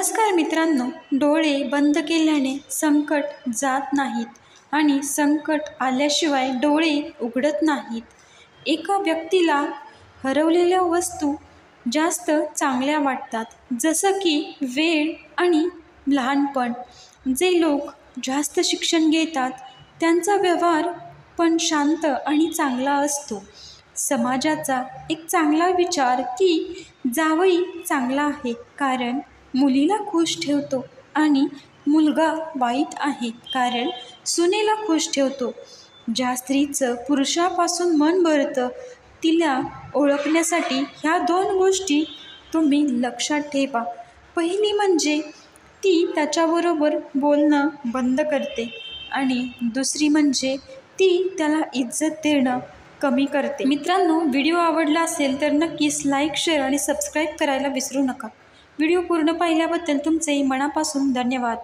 नमस्कार मित्रांनो, डोळे बंद केल्याने संकट जात नाहीत आणि संकट आल्याशिवाय डोळे उघडत नाहीत. एका व्यक्तीला हरवलेल्या वस्तू जास्त चांगल्या वाटतात, जसं की वेळ आणि लहानपण. जे लोक जास्त शिक्षण घेतात त्यांचा व्यवहार पण शांत आणि चांगला असतो. समाजाचा एक चांगला विचार की जावई चांगला आहे कारण मुलीला खुश ठेवतो आणि मुलगा वाईट आहे कारण सुनेला खुश ठेवतो. ज्या स्त्रीचं पुरुषापासून मन भरतं तिला ओळखण्यासाठी ह्या दोन गोष्टी तुम्ही लक्षात ठेवा. पहिली म्हणजे ती त्याच्याबरोबर बोलणं बंद करते आणि दुसरी म्हणजे ती त्याला इज्जत देणं कमी करते. मित्रांनो, व्हिडिओ आवडला असेल तर नक्कीच लाईक, शेअर आणि सबस्क्राईब करायला विसरू नका. व्हिडिओ पूर्ण पाहिल्याबद्दल तुमचे मनापासून धन्यवाद.